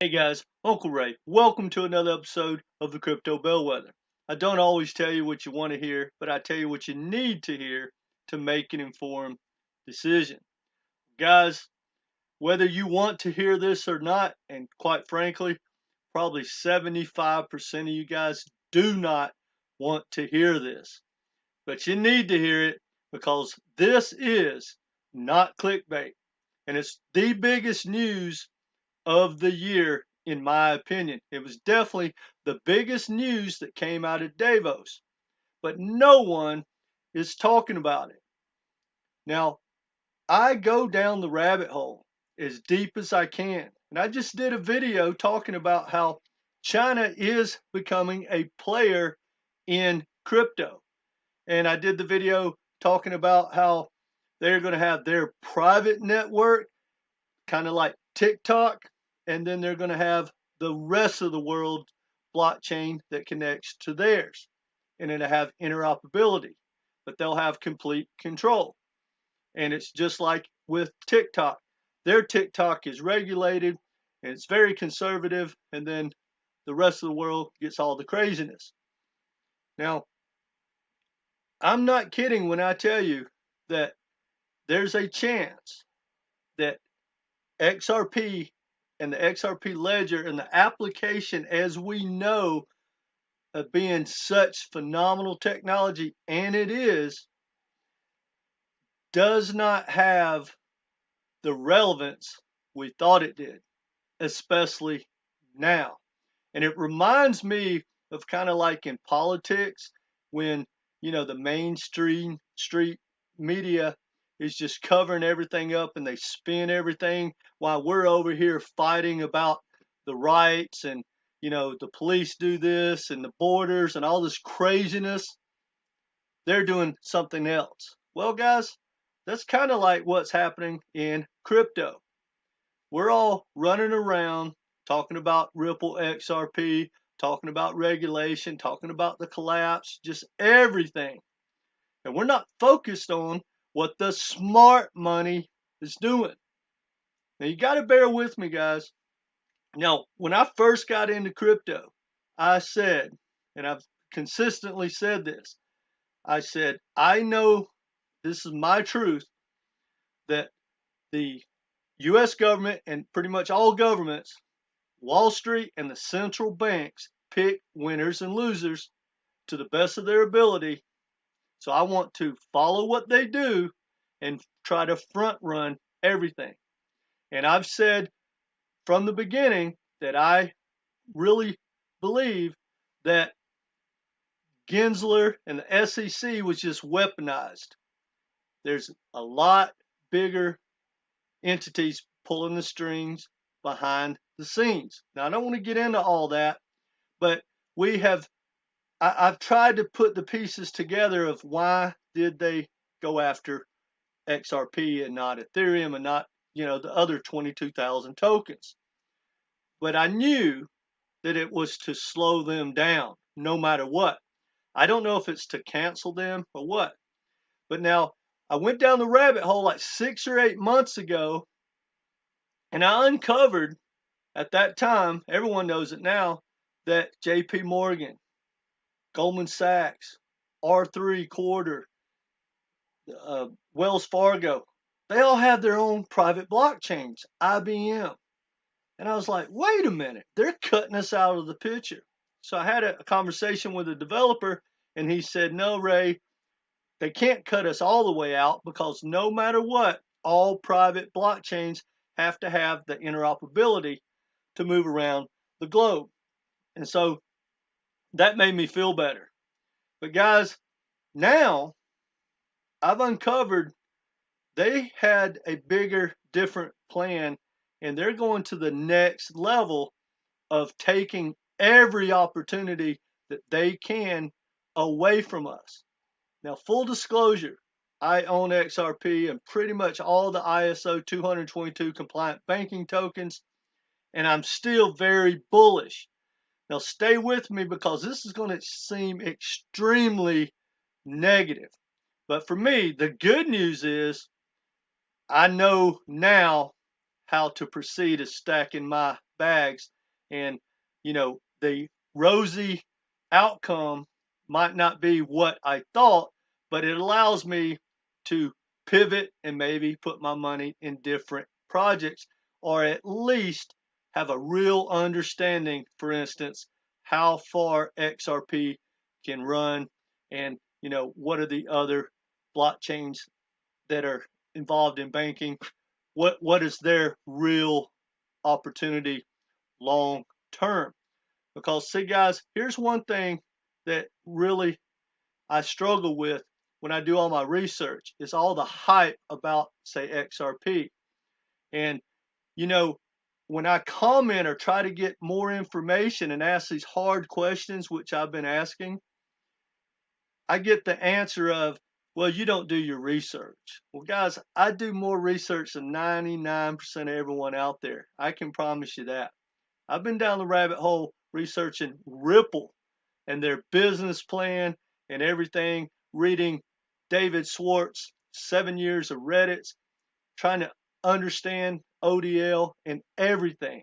Hey guys, Uncle Ray. Welcome to another episode of the Crypto Bellwether. I don't always tell you what you want to hear, but I tell you what you need to hear to make an informed decision. Guys, whether you want to hear this or not, and quite frankly, probably 75% of you guys do not want to hear this. But you need to hear it because this is not clickbait. And it's the biggest news of the year, in my opinion. It was definitely the biggest news that came out of Davos, but no one is talking about it. Now, I go down the rabbit hole as deep as I can, and I just did a video talking about how China is becoming a player in crypto. And I did the video talking about how they're going to have their private network, kind of like TikTok, and then they're going to have the rest of the world blockchain that connects to theirs, and it'll have interoperability, but they'll have complete control. And it's just like with TikTok. Their TikTok is regulated and it's very conservative, and then the rest of the world gets all the craziness. Now, I'm not kidding when I tell you that there's a chance that XRP and the XRP ledger and the application, as we know, of being such phenomenal technology, and it is, does not have the relevance we thought it did, especially now. And it reminds me of kind of like in politics when, the mainstream street media is just covering everything up and they spin everything while we're over here fighting about the rights and, the police do this and the borders and all this craziness. They're doing something else. Well, guys, that's kind of like what's happening in crypto. We're all running around talking about Ripple XRP, talking about regulation, talking about the collapse, just everything. And we're not focused on what the smart money is doing. Now, you got to bear with me, guys. Now, when I first got into crypto, I said, and I've consistently said this, I said, I know, this is my truth, that the U.S. government and pretty much all governments, Wall Street and the central banks, pick winners and losers to the best of their ability. So I want to follow what they do and try to front run everything. And I've said from the beginning that I really believe that Gensler and the SEC was just weaponized. There's a lot bigger entities pulling the strings behind the scenes. Now, I don't want to get into all that, but I've tried to put the pieces together of why did they go after XRP and not Ethereum and not, the other 22,000 tokens. But I knew that it was to slow them down no matter what. I don't know if it's to cancel them or what. But now I went down the rabbit hole like 6 or 8 months ago, and I uncovered at that time, everyone knows it now, that JP Morgan, Goldman Sachs, R3 Quarter, Wells Fargo, they all have their own private blockchains, IBM. And I was like, wait a minute, they're cutting us out of the picture. So I had a conversation with a developer, and he said, no, Ray, they can't cut us all the way out because no matter what, all private blockchains have to have the interoperability to move around the globe. And so that made me feel better. But guys, now I've uncovered they had a bigger, different plan, and they're going to the next level of taking every opportunity that they can away from us. Now, full disclosure, I own XRP and pretty much all the ISO20022 compliant banking tokens, and I'm still very bullish. Now, stay with me because this is going to seem extremely negative. But for me, the good news is I know now how to proceed as stacking my bags. And, the rosy outcome might not be what I thought, but it allows me to pivot and maybe put my money in different projects, or at least have a real understanding, for instance, how far XRP can run, and what are the other blockchains that are involved in banking, what is their real opportunity long term. Because see guys, here's one thing that really I struggle with when I do all my research, is all the hype about, say, XRP. And when I comment or try to get more information and ask these hard questions, which I've been asking, I get the answer of, well, you don't do your research. Well, guys, I do more research than 99% of everyone out there. I can promise you that. I've been down the rabbit hole researching Ripple and their business plan and everything, reading David Schwartz, 7 years of Reddit's, trying to understand ODL and everything.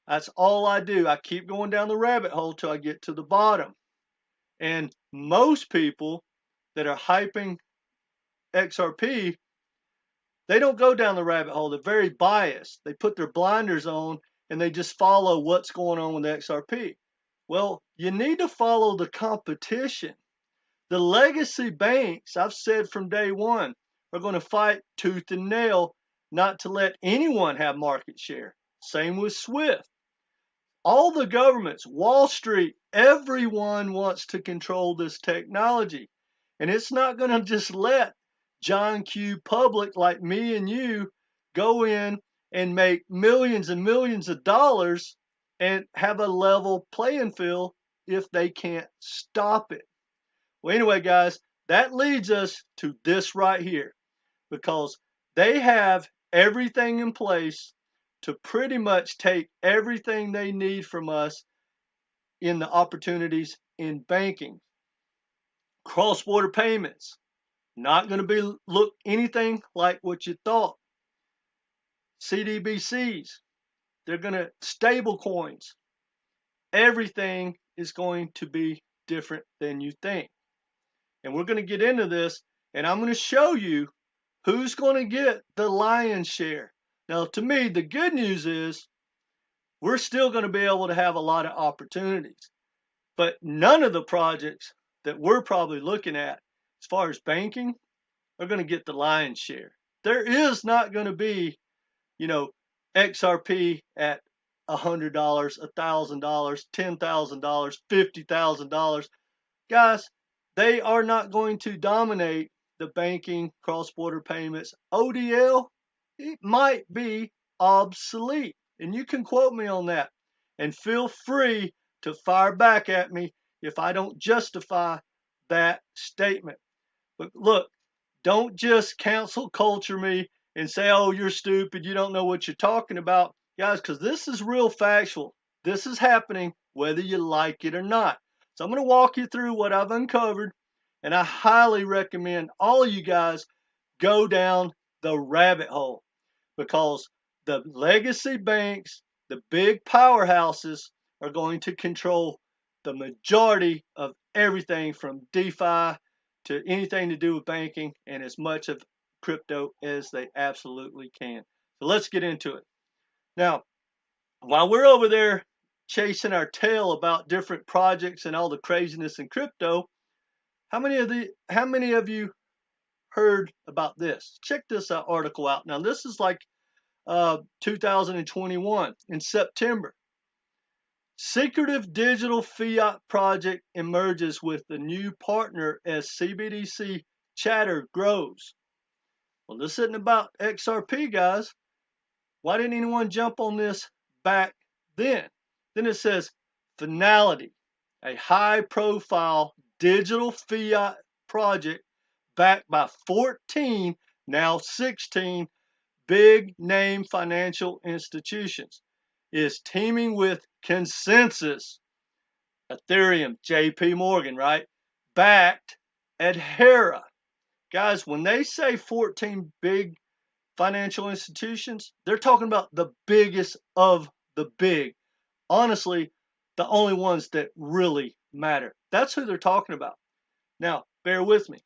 That's all I do. I keep going down the rabbit hole till I get to the bottom. And most people that are hyping XRP, they don't go down the rabbit hole. They're very biased. They put their blinders on and they just follow what's going on with XRP. Well, you need to follow the competition. The legacy banks, I've said from day one, are going to fight tooth and nail not to let anyone have market share. Same with SWIFT. All the governments, Wall Street, everyone wants to control this technology. And it's not going to just let John Q. Public like me and you go in and make millions and millions of dollars and have a level playing field if they can't stop it. Well, anyway, guys, that leads us to this right here, because they have everything in place to pretty much take everything they need from us in the opportunities in banking. Cross-border payments, not going to look anything like what you thought. CBDCs, they're going to stablecoins. Everything is going to be different than you think. And we're going to get into this, and I'm going to show you who's going to get the lion's share. Now, to me, the good news is we're still going to be able to have a lot of opportunities. But none of the projects that we're probably looking at as far as banking are going to get the lion's share. There is not going to be, XRP at $100, $1,000, $10,000, $50,000. Guys, they are not going to dominate the banking, cross-border payments. ODL, it might be obsolete. And you can quote me on that. And feel free to fire back at me if I don't justify that statement. But look, don't just cancel culture me and say, oh, you're stupid, you don't know what you're talking about. Guys, because this is real factual. This is happening whether you like it or not. So I'm going to walk you through what I've uncovered, and I highly recommend all of you guys go down the rabbit hole, because the legacy banks, the big powerhouses, are going to control the majority of everything from DeFi to anything to do with banking, and as much of crypto as they absolutely can. So let's get into it. Now, while we're over there chasing our tail about different projects and all the craziness in crypto, how many of you heard about this? Check this article out. Now, this is like 2021 in September. Secretive digital fiat project emerges with the new partner as CBDC chatter grows. Well, this isn't about XRP, guys. Why didn't anyone jump on this back then? Then it says Finality, a high-profile digital fiat project backed by 14, now 16, big-name financial institutions, is teaming with Consensus, Ethereum, JP Morgan, right? Backed Adhara. Guys, when they say 14 big financial institutions, they're talking about the biggest of the big, honestly, the only ones that really matter. That's who they're talking about. Now, bear with me.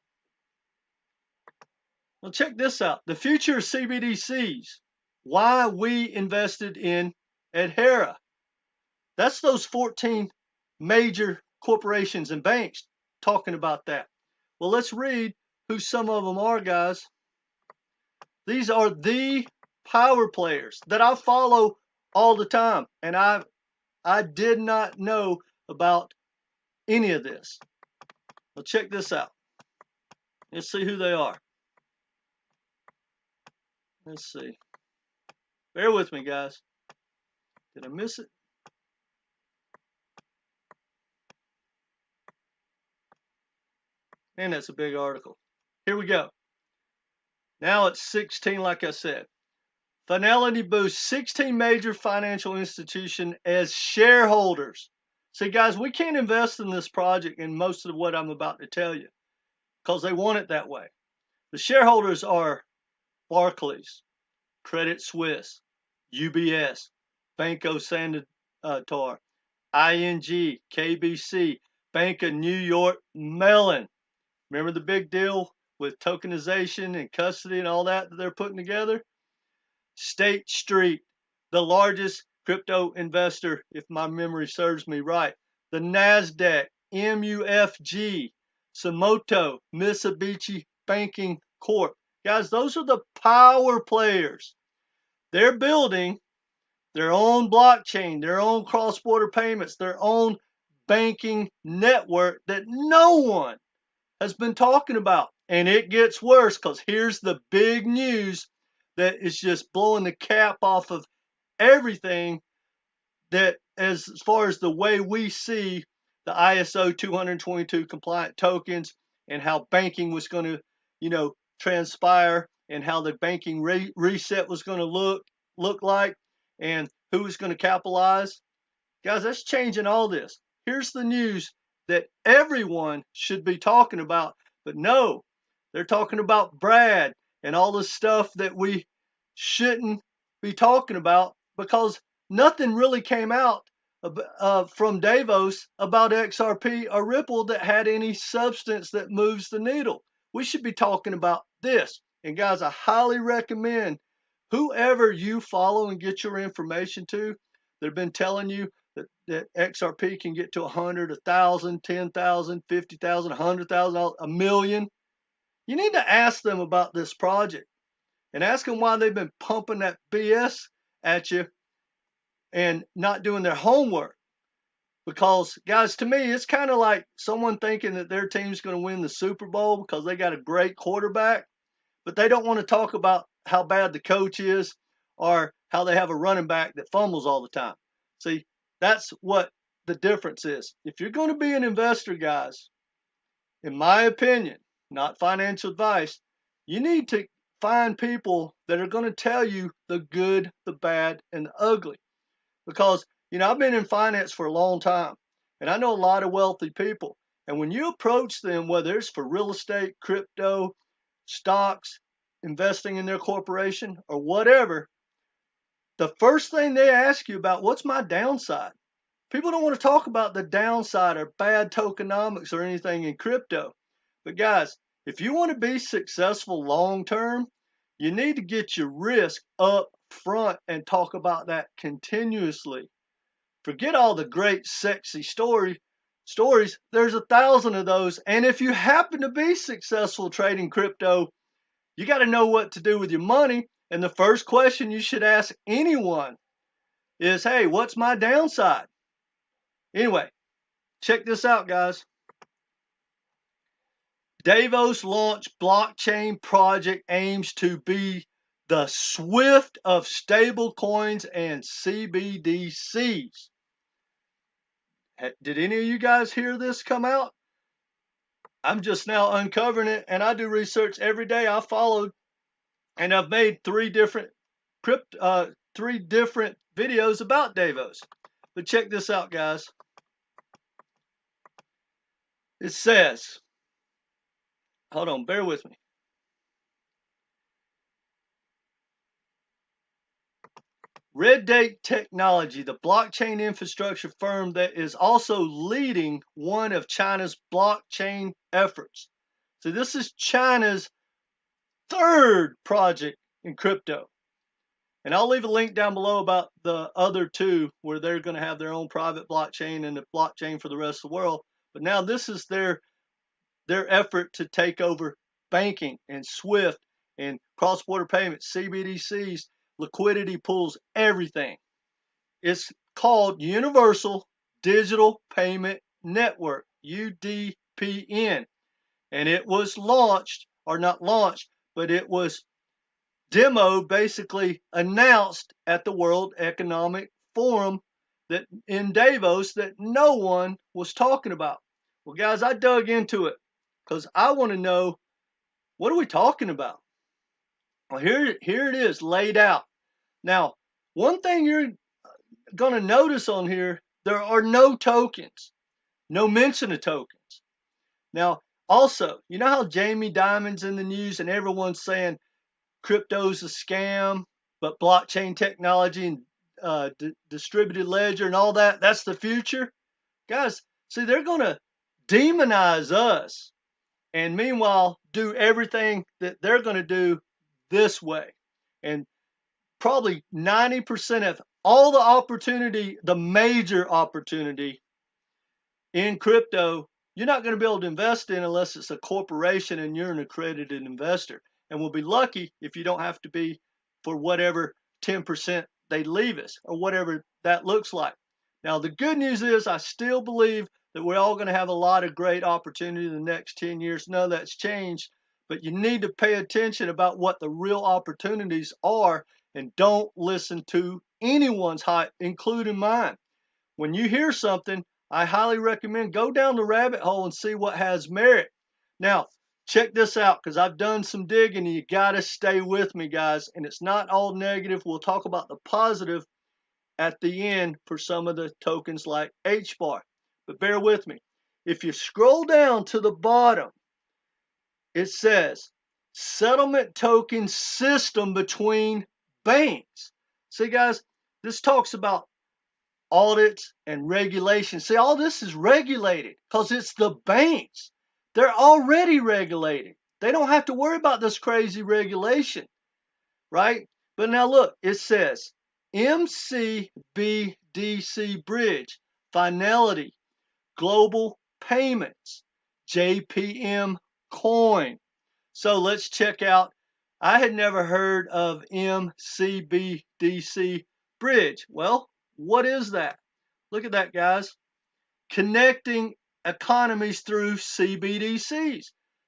Well, check this out. The future of CBDCs. Why we invested in Adhara. That's those 14 major corporations and banks talking about that. Well, let's read who some of them are, guys. These are the power players that I follow all the time, and I did not know about any of this. Well, check this out. Let's see who they are. Let's see. Bear with me, guys. Did I miss it? Man, that's a big article. Here we go. Now it's 16, like I said. Finality boosts 16 major financial institutions as shareholders. See, guys, we can't invest in this project in most of what I'm about to tell you because they want it that way. The shareholders are Barclays, Credit Suisse, UBS, Banco Santander, ING, KBC, Bank of York Mellon. Remember the big deal with tokenization and custody and all that they're putting together? State Street, the largest crypto investor, if my memory serves me right. The Nasdaq, MUFG, Sumitomo Mitsui Banking Corp. Guys, those are the power players. They're building their own blockchain, their own cross-border payments, their own banking network that no one has been talking about. And it gets worse because here's the big news that is just blowing the cap off of everything that as far as the way we see the ISO20022 compliant tokens and how banking was going to, transpire and how the banking reset was going to look like and who was going to capitalize. Guys, that's changing all this. Here's the news that everyone should be talking about, but no, they're talking about Brad and all the stuff that we shouldn't be talking about because nothing really came out from Davos about XRP or Ripple that had any substance that moves the needle. We should be talking about this. And guys, I highly recommend whoever you follow and get your information to, they've been telling you that XRP can get to 100, 1,000, 10,000, 50,000, 100,000, a million. You need to ask them about this project and ask them why they've been pumping that BS at you and not doing their homework. Because, guys, to me, it's kind of like someone thinking that their team's going to win the Super Bowl because they got a great quarterback, but they don't want to talk about how bad the coach is or how they have a running back that fumbles all the time. See, that's what the difference is. If you're going to be an investor, guys, in my opinion, not financial advice, you need to find people that are going to tell you the good, the bad, and the ugly. Because, I've been in finance for a long time, and I know a lot of wealthy people. And when you approach them, whether it's for real estate, crypto, stocks, investing in their corporation, or whatever, the first thing they ask you about, what's my downside? People don't want to talk about the downside or bad tokenomics or anything in crypto. But guys, if you want to be successful long term, you need to get your risk up front and talk about that continuously. Forget all the great sexy stories. There's 1,000 of those. And if you happen to be successful trading crypto, you got to know what to do with your money. And the first question you should ask anyone is, hey, what's my downside? Anyway, check this out, guys. Davos launch blockchain project aims to be the SWIFT of stablecoins and CBDCs. Did any of you guys hear this come out? I'm just now uncovering it, and I do research every day. I followed, and I've made three different videos about Davos. But check this out, guys. It says, hold on, bear with me. Red Date Technology, the blockchain infrastructure firm that is also leading one of China's blockchain efforts. So this is China's third project in crypto. And I'll leave a link down below about the other two where they're going to have their own private blockchain and the blockchain for the rest of the world. But now this is their effort to take over banking and SWIFT and cross-border payments, CBDCs, liquidity pools, everything. It's called Universal Digital Payment Network, UDPN. And it was launched, or not launched, but it was demoed, basically announced at the World Economic Forum that in Davos that no one was talking about. Well, guys, I dug into it because I want to know, what are we talking about? Well, here it is laid out. Now, one thing you're going to notice on here, there are no tokens, no mention of tokens. Now, also, you know how Jamie Dimon's in the news and everyone's saying crypto's a scam, but blockchain technology and distributed ledger and all that, that's the future? Guys, see, they're going to demonize us and meanwhile do everything that they're going to do this way. And probably 90% of all the opportunity, the major opportunity in crypto, you're not going to be able to invest in unless it's a corporation and you're an accredited investor. And we'll be lucky if you don't have to be for whatever 10% they leave us or whatever that looks like. Now, the good news is I still believe that we're all going to have a lot of great opportunity in the next 10 years. None of that's changed, but you need to pay attention about what the real opportunities are and don't listen to anyone's hype, including mine. When you hear something, I highly recommend go down the rabbit hole and see what has merit. Now, check this out because I've done some digging and you got to stay with me, guys. And it's not all negative. We'll talk about the positive at the end for some of the tokens like Hbar. But bear with me. If you scroll down to the bottom, it says settlement token system between banks. See, guys, this talks about audits and regulations. See, all this is regulated because it's the banks. They're already regulated. They don't have to worry about this crazy regulation, right? But now look, it says MCBDC Bridge, Finality, Global Payments, JPM Coin. So let's check out. I had never heard of MCBDC Bridge. Well, what is that? Look at that, guys. Connecting economies through CBDCs.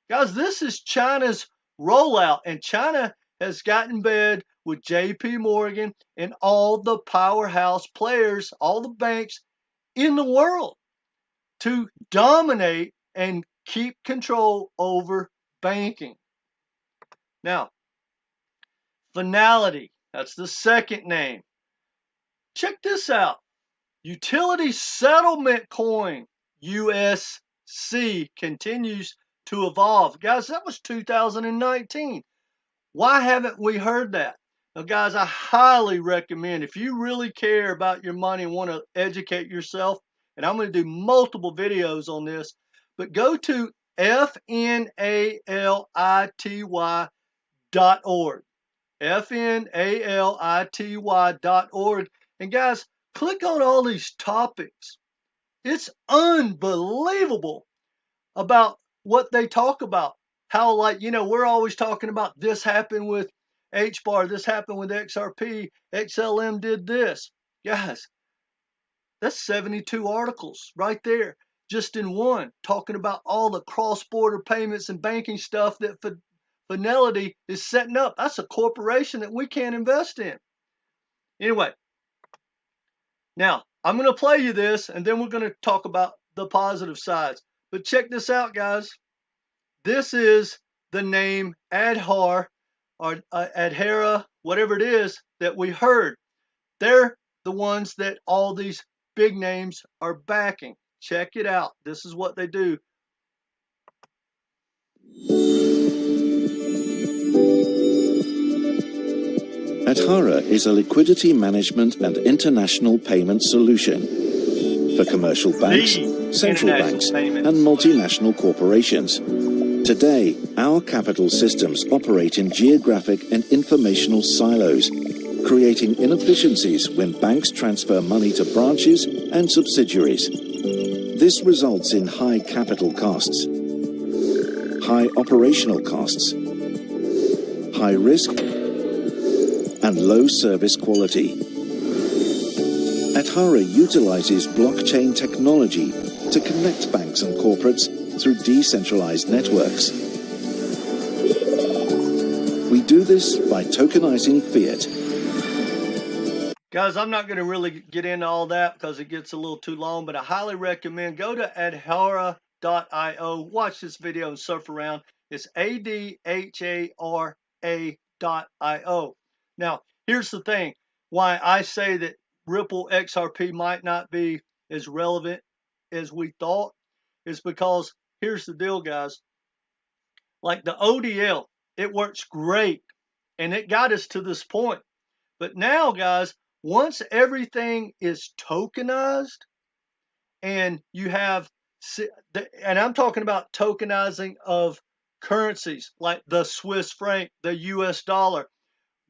Guys, this is China's rollout, and China has gotten bed with JP Morgan and all the powerhouse players, all the banks in the world to dominate and keep control over banking. Now, Finality, that's the second name. Check this out. Utility Settlement Coin, USC, continues to evolve. Guys, that was 2019. Why haven't we heard that? Now, guys, I highly recommend, if you really care about your money and want to educate yourself, and I'm going to do multiple videos on this, but go to finality.org. finality.org. And guys, click on all these topics. It's unbelievable about what they talk about. How, like, you know, we're always talking about this happened with Hbar, this happened with XRP, XLM did this. Guys, that's 72 articles right there, just in one, talking about all the cross-border payments and banking stuff that Finality is setting up. That's a corporation that we can't invest in. Anyway, now I'm going to play you this, and then we're going to talk about the positive sides. But check this out, guys. This is the name Adhara or Adhara, whatever it is that we heard. They're the ones that all these big names are backing. Check it out. This is what they do. Adhara is a liquidity management and international payment solution for commercial banks, central banks, and multinational corporations. Today, our capital systems operate in geographic and informational silos, creating inefficiencies when banks transfer money to branches and subsidiaries. This results in high capital costs, high operational costs, high risk, and low service quality. Adhara utilizes blockchain technology to connect banks and corporates through decentralized networks. We do this by tokenizing fiat. Guys, I'm not going to really get into all that because it gets a little too long, but I highly recommend go to adhara.io, watch this video and surf around. It's ADHARA.io. Now, here's the thing, why I say that Ripple XRP might not be as relevant as we thought is because here's the deal, guys. Like the ODL, it works great and it got us to this point. But now, guys, once everything is tokenized and you have, and I'm talking about tokenizing of currencies like the Swiss franc, the US dollar,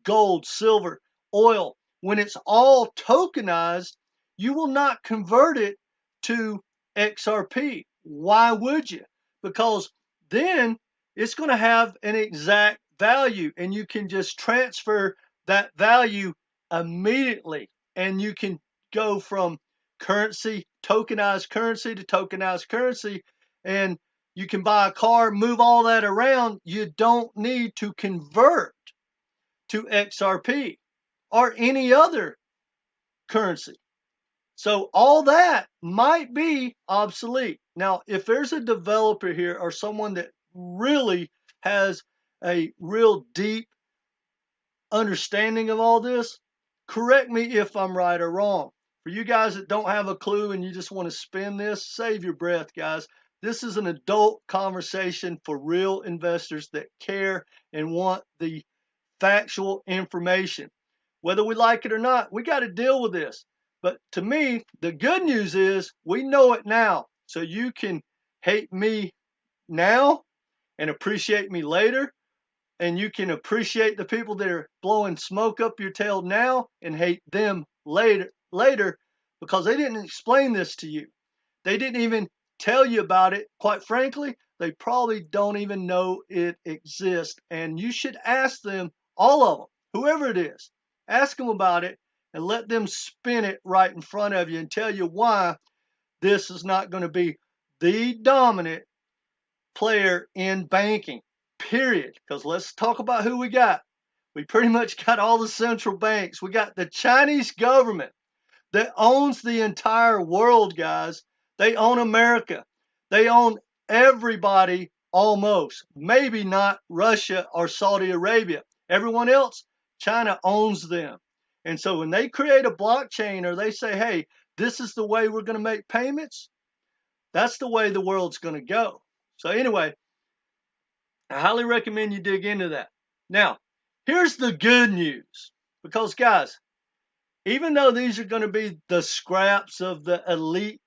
gold, silver, oil, when it's all tokenized, you will not convert it to XRP. Why would you? Because then it's going to have an exact value and you can just transfer that value immediately and you can go from tokenized currency to tokenized currency, and you can buy a car, move all that around. You don't need to convert to XRP or any other currency. So all that might be obsolete. Now, if there's a developer here or someone that really has a real deep understanding of all this, correct me if I'm right or wrong. For you guys that don't have a clue and you just want to spin this, save your breath, guys. This is an adult conversation for real investors that care and want the factual information. Whether we like it or not, we got to deal with this. But to me, the good news is we know it now. So you can hate me now and appreciate me later. And you can appreciate the people that are blowing smoke up your tail now and hate them later because they didn't explain this to you. They didn't even tell you about it. Quite frankly, they probably don't even know it exists. And you should ask them, all of them, whoever it is, ask them about it and let them spin it right in front of you and tell you why this is not going to be the dominant player in banking, period. Because let's talk about who we got. We pretty much got all the central banks. We got the Chinese government that owns the entire world, guys. They own America. They own everybody almost. Maybe not Russia or Saudi Arabia. Everyone else, China owns them. And so when they create a blockchain or they say, hey, this is the way we're going to make payments, that's the way the world's going to go. So anyway, I highly recommend you dig into that. Now, here's the good news. Because, guys, even though these are going to be the scraps of the elite,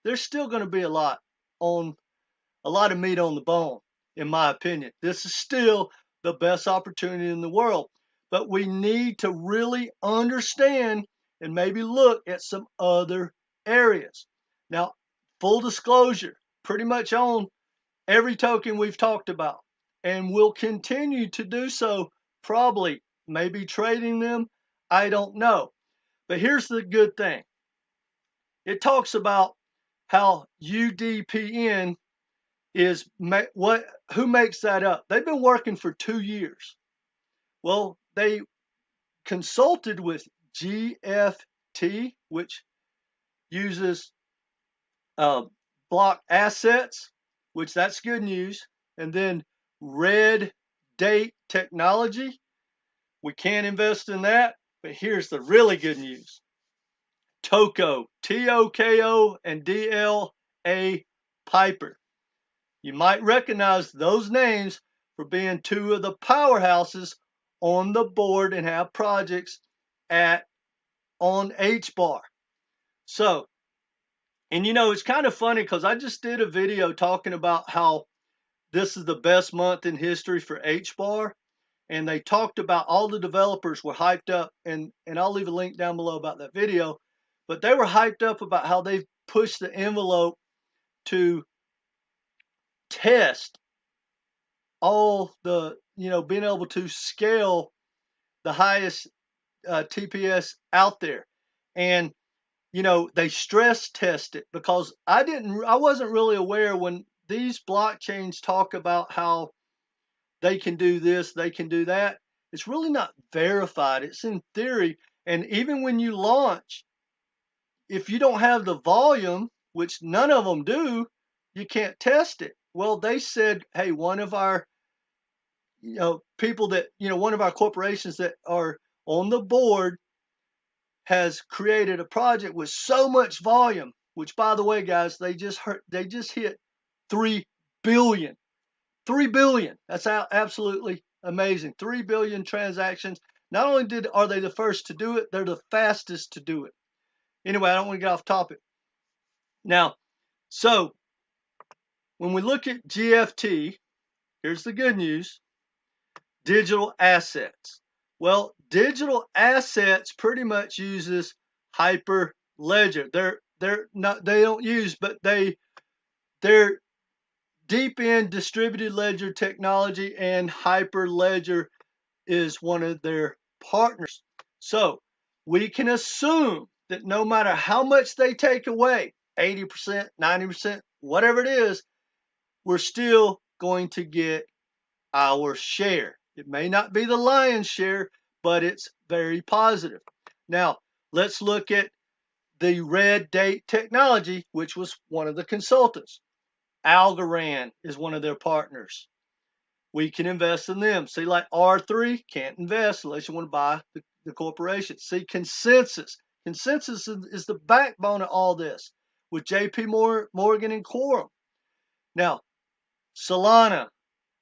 there's still going to be a lot of meat on the bone, in my opinion. This is still the best opportunity in the world. But we need to really understand and maybe look at some other areas. Now, full disclosure, pretty much own every token we've talked about, and we'll continue to do so, probably, maybe trading them, I don't know. But here's the good thing. It talks about how UDPN is, who makes that up? They've been working for 2 years. Well, they consulted with GFT, which uses block assets, which that's good news. And then Red Date Technology. We can't invest in that, but here's the really good news. Toko, T-O-K-O, and D-L-A Piper. You might recognize those names for being two of the powerhouses on the board and have projects on Hbar. So, and you know, it's kind of funny because I just did a video talking about how this is the best month in history for Hbar. And they talked about all the developers were hyped up, and I'll leave a link down below about that video. But they were hyped up about how they've pushed the envelope to test all the, you know, being able to scale the highest TPS out there. And, you know, they stress test it because I wasn't really aware when these blockchains talk about how they can do this, they can do that. It's really not verified. It's in theory. And even when you launch, if you don't have the volume, which none of them do, you can't test it. Well, they said, hey, one of our, you know, people that, you know, one of our corporations that are on the board has created a project with so much volume, which, by the way, guys, they just hit 3 billion. 3 billion. That's absolutely amazing. 3 billion transactions. Not only are they the first to do it, they're the fastest to do it. Anyway, I don't want to get off topic. Now, so when we look at GFT, here's the good news. Digital assets. Well, digital assets pretty much uses Hyperledger. They don't use, but they're deep in distributed ledger technology, and Hyperledger is one of their partners. So we can assume that no matter how much they take away, 80%, 90%, whatever it is, we're still going to get our share. It may not be the lion's share, but it's very positive. Now, let's look at the red date technology, which was one of the consultants. Algorand is one of their partners. We can invest in them. See, like R3, can't invest unless you want to buy the corporation. See, Consensus. Consensus is the backbone of all this with JP Morgan and Quorum. Now, Solana,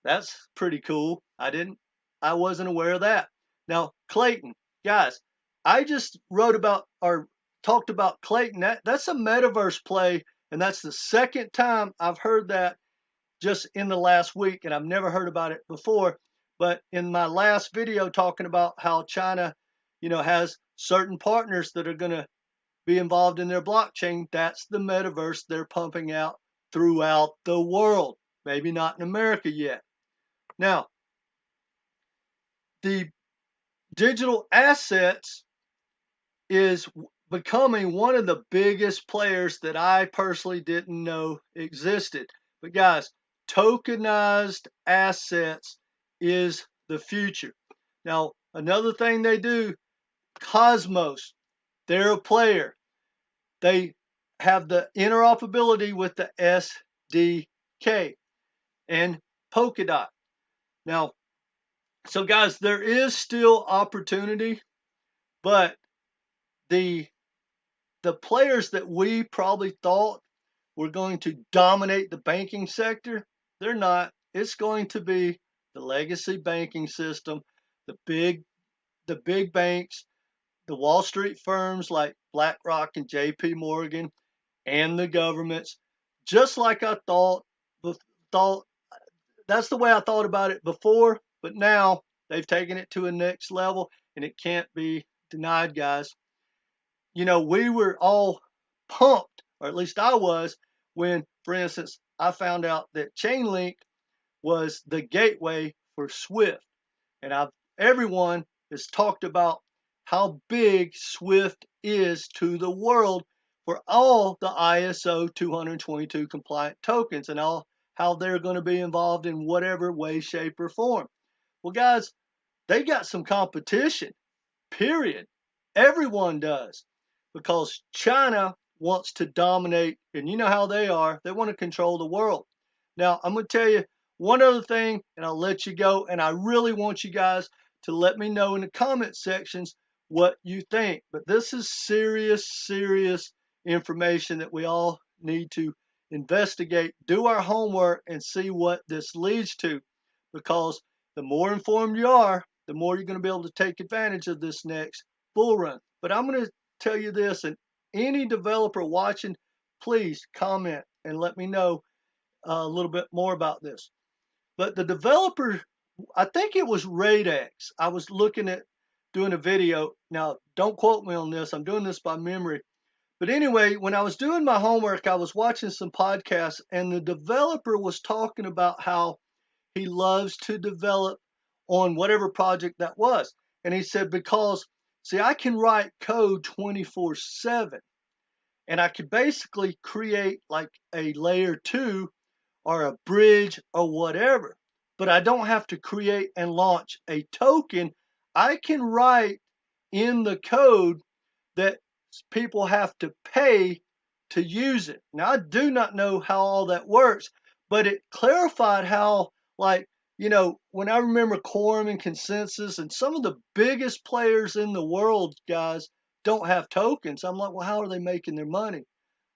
that's pretty cool. I wasn't aware of that. Now, Clayton, guys, I just wrote about or talked about Clayton. That's a metaverse play, and that's the second time I've heard that just in the last week, and I've never heard about it before. But in my last video talking about how China, you know, has certain partners that are going to be involved in their blockchain, that's the metaverse they're pumping out throughout the world. Maybe not in America yet. Now, the digital assets is becoming one of the biggest players that I personally didn't know existed. But guys, tokenized assets is the future. Now, another thing they do, Cosmos, they're a player. They have the interoperability with the SDK and Polkadot. Now, so guys, there is still opportunity, but the players that we probably thought were going to dominate the banking sector, they're not. It's going to be the legacy banking system, the big banks, the Wall Street firms like BlackRock and JP Morgan, and the governments. Just like I thought that's the way I thought about it before, but now they've taken it to a next level, and it can't be denied, guys. You know, we were all pumped, or at least I was, when, for instance, I found out that ChainLink was the gateway for SWIFT. And everyone has talked about how big SWIFT is to the world for all the ISO20022 compliant tokens and how they're going to be involved in whatever way, shape, or form. Well, guys, they got some competition, period. Everyone does, because China wants to dominate, and you know how they are. They want to control the world. Now, I'm going to tell you one other thing, and I'll let you go, and I really want you guys to let me know in the comment sections what you think. But this is serious information that we all need to investigate, do our homework, and see what this leads to, because the more informed you are, the more you're going to be able to take advantage of this next bull run. But I'm going to tell you this, and any developer watching, please comment and let me know a little bit more about this. But the developer, I think it was Radex. I was looking at doing a video. Now, don't quote me on this. I'm doing this by memory. But anyway, when I was doing my homework, I was watching some podcasts, and the developer was talking about how he loves to develop on whatever project that was. And he said, because, see, I can write code 24/7, and I could basically create like a layer 2 or a bridge or whatever. But I don't have to create and launch a token. I can write in the code that people have to pay to use it. Now, I do not know how all that works, but it clarified how, like, you know, when I remember Quorum and Consensus and some of the biggest players in the world, guys, don't have tokens. I'm like, well, how are they making their money?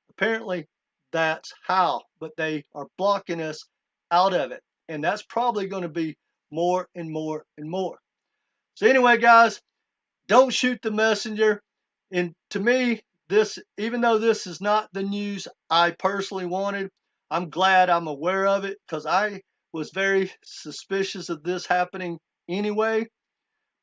Apparently, that's how, but they are blocking us out of it. And that's probably going to be more and more and more. So anyway, guys, don't shoot the messenger. And to me, this, even though this is not the news I personally wanted, I'm glad I'm aware of it, because I was very suspicious of this happening anyway.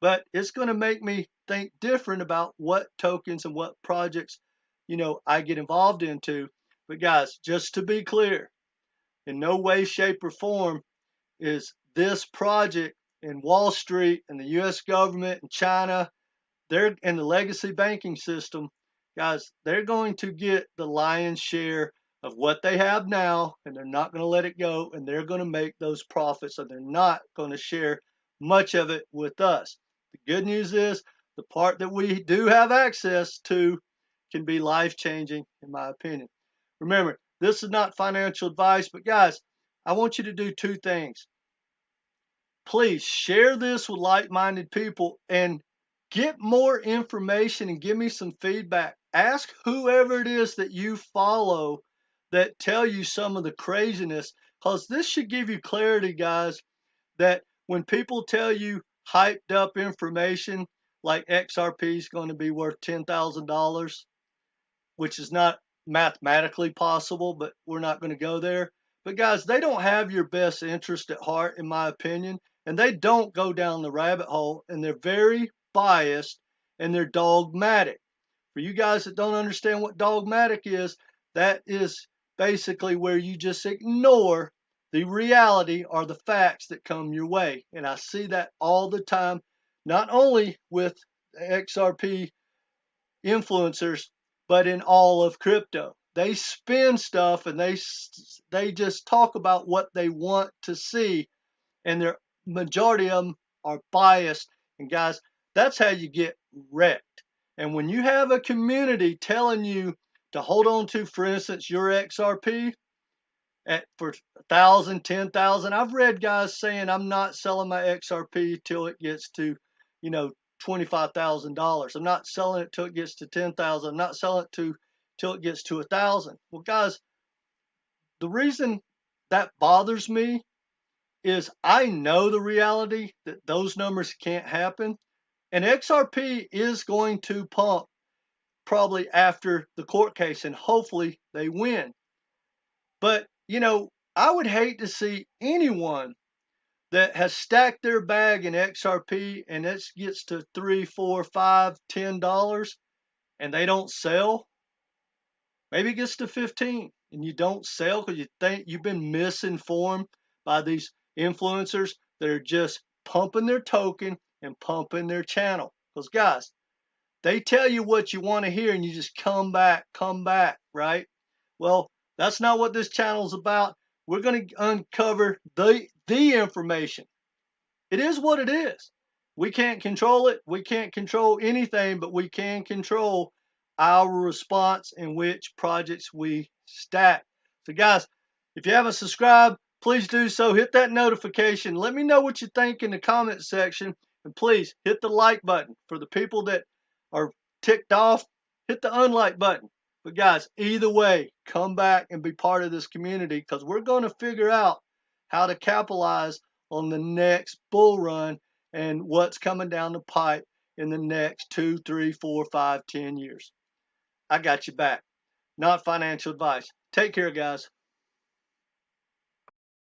But it's going to make me think different about what tokens and what projects, you know, I get involved into. But guys, just to be clear, in no way, shape, or form is this project in Wall Street and the U.S. government and China, they're in the legacy banking system, guys, they're going to get the lion's share of what they have now, and they're not going to let it go, and they're going to make those profits, and they're not going to share much of it with us. The good news is the part that we do have access to can be life-changing, in my opinion. Remember, this is not financial advice, but guys, I want you to do two things. Please share this with like-minded people and get more information and give me some feedback. Ask whoever it is that you follow that tell you some of the craziness, because this should give you clarity, guys, that when people tell you hyped up information like XRP is going to be worth $10,000, which is not mathematically possible, but we're not going to go there. But guys, they don't have your best interest at heart, in my opinion, and they don't go down the rabbit hole, and they're very biased and they're dogmatic. For you guys that don't understand what dogmatic is, that is basically where you just ignore the reality or the facts that come your way. And I see that all the time, not only with XRP influencers, but in all of crypto. They spin stuff and they just talk about what they want to see, and their majority of them are biased. And guys, that's how you get wrecked. And when you have a community telling you to hold on to, for instance, your XRP for 1,000, 10,000, I've read guys saying, I'm not selling my XRP till it gets to, you know, $25,000. I'm not selling it till it gets to 10,000. I'm not selling it till it gets to 1,000. Well, guys, the reason that bothers me is I know the reality that those numbers can't happen. And XRP is going to pump probably after the court case, and hopefully they win. But, you know, I would hate to see anyone that has stacked their bag in XRP and it gets to $3, $4, $5, $10 and they don't sell. Maybe it gets to 15 and you don't sell because you think you've been misinformed by these influencers that are just pumping their token and pumping their channel. Because guys, they tell you what you want to hear and you just come back, right? Well, that's not what this channel is about. We're going to uncover the information. It is what it is. We can't control it. We can't control anything, but we can control our response in which projects we stack. So guys, if you haven't subscribed, please do so. Hit that notification. Let me know what you think in the comment section. And please hit the like button. For the people that are ticked off, hit the unlike button. But guys, either way, come back and be part of this community, because we're going to figure out how to capitalize on the next bull run and what's coming down the pipe in the next 2, 3, 4, 5, 10 years. I got you back. Not financial advice. Take care, guys.